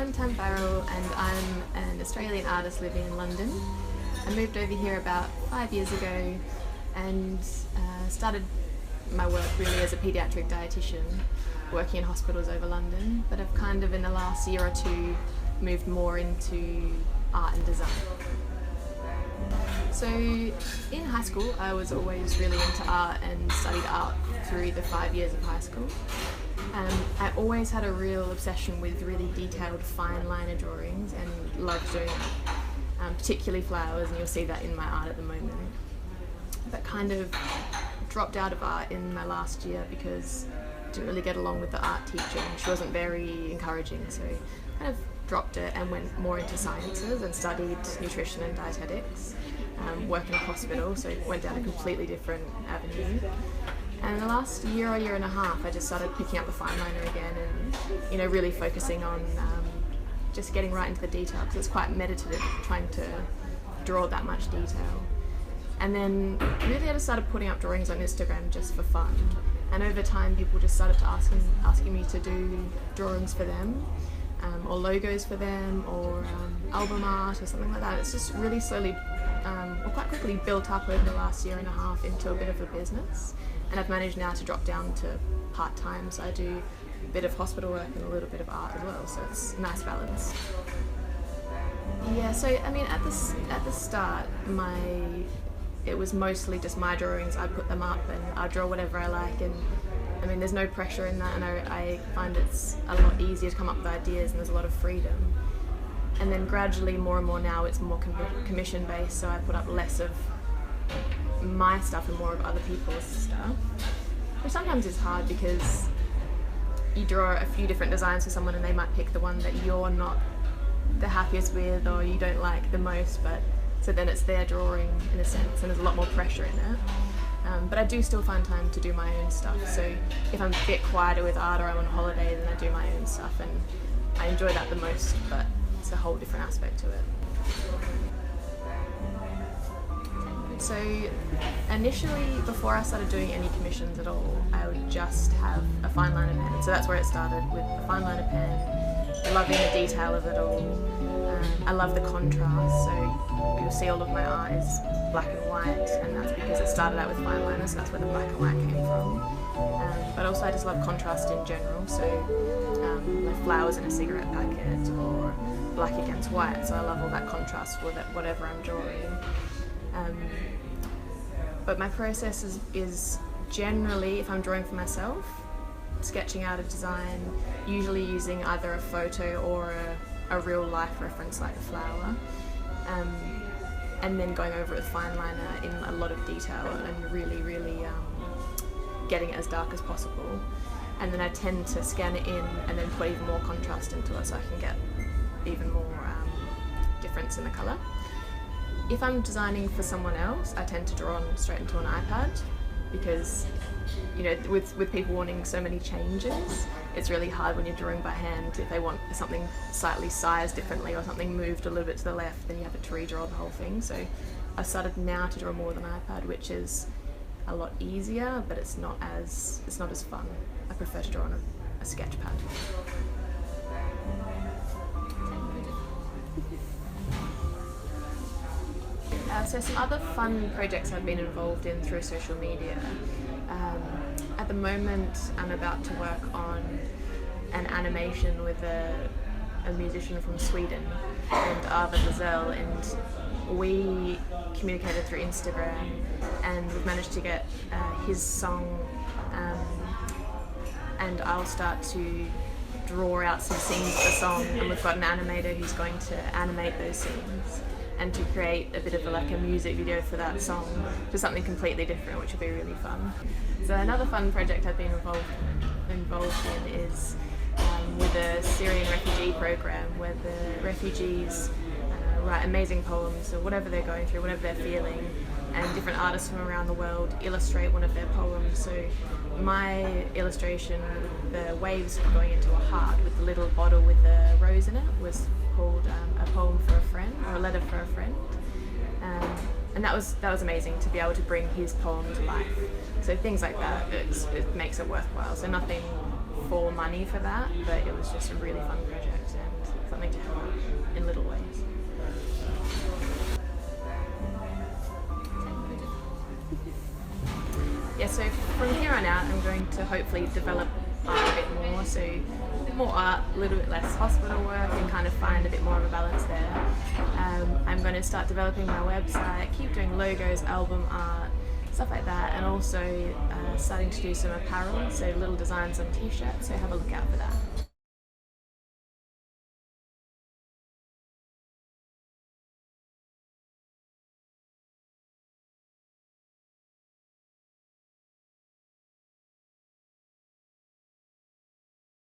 I'm Tam Farrell and I'm an Australian artist living in London. I moved over here about 5 years ago and started my work really as a paediatric dietitian working in hospitals over London, but I've kind of in the last year or two moved more into art and design. So in high school I was always really into art and studied art through the 5 years of high school. I always had a real obsession with really detailed fine liner drawings and loved doing it, particularly flowers, and you'll see that in my art at the moment. But kind of dropped out of art in my last year because I didn't really get along with the art teacher. She wasn't very encouraging, so kind of dropped it and went more into sciences and studied nutrition and dietetics, worked in a hospital, so went down a completely different avenue. And the last year or year and a half I just started picking up the fine liner again and really focusing on just getting right into the detail, because it's quite meditative trying to draw that much detail. And then really I just started putting up drawings on Instagram just for fun, and over time people just started to asking me to do drawings for them, or logos for them, or album art or something like that. It's just really slowly or quite quickly built up over the last year and a half into a bit of a business, and I've managed now to drop down to part-time, so I do a bit of hospital work and a little bit of art as well, so it's a nice balance. Yeah, so I mean at the start it was mostly just my drawings. I'd put them up and I'd draw whatever I like, and I mean there's no pressure in that, and I find it's a lot easier to come up with ideas and there's a lot of freedom. And then gradually more and more now it's more commission based, so I put up less of my stuff and more of other people's stuff, which sometimes is hard because you draw a few different designs for someone and they might pick the one that you're not the happiest with or you don't like the most, but so then it's their drawing in a sense and there's a lot more pressure in it. But I do still find time to do my own stuff, so if I'm a bit quieter with art or I'm on holiday, then I do my own stuff and I enjoy that the most, but it's a whole different aspect to it. So initially, before I started doing any commissions at all, I would just have a fine liner pen. So that's where it started, with a fine liner pen, loving the detail of it all. I love the contrast, so you'll see all of my art is black and white, and that's because it started out with fine liner, so that's where the black and white came from. But also I just love contrast in general, so like flowers in a cigarette packet or black against white, so I love all that contrast with it, whatever I'm drawing. But my process is generally, if I'm drawing for myself, sketching out a design, usually using either a photo or a real life reference like a flower, and then going over it with fine liner in a lot of detail and really getting it as dark as possible. And then I tend to scan it in and then put even more contrast into it so I can get even more difference in the colour. If I'm designing for someone else, I tend to draw on straight into an iPad, because with people wanting so many changes, it's really hard when you're drawing by hand. If they want something slightly sized differently or something moved a little bit to the left, then you have to redraw the whole thing. So I've started now to draw more with an iPad, which is a lot easier, but it's not as fun. I prefer to draw on a sketch pad. So some other fun projects I've been involved in through social media. At the moment I'm about to work on an animation with a musician from Sweden named Arvid Lizell, and we communicated through Instagram and we've managed to get his song, and I'll start to draw out some scenes of the song, and we've got an animator who's going to animate those scenes and to create a bit of a music video for that song, to something completely different, which will be really fun. So another fun project I've been involved in is with a Syrian refugee program, where the refugees write amazing poems or whatever they're going through, whatever they're feeling, and different artists from around the world illustrate one of their poems. So my illustration with the waves going into a heart with the little bottle with the rose in it was called A Poem for a Friend, or A Letter for a Friend, and that was amazing to be able to bring his poem to life. So things like that, it makes it worthwhile. So nothing for money for that, but it was just a really fun project and something something to help in little ways. Yeah, so from here on out, I'm going to hopefully develop art a bit more. So more art, a little bit less hospital work, and kind of find a bit more of a balance there. I'm going to start developing my website, keep doing logos, album art, stuff like that, and also starting to do some apparel, so little designs on t-shirts, so have a look out for that.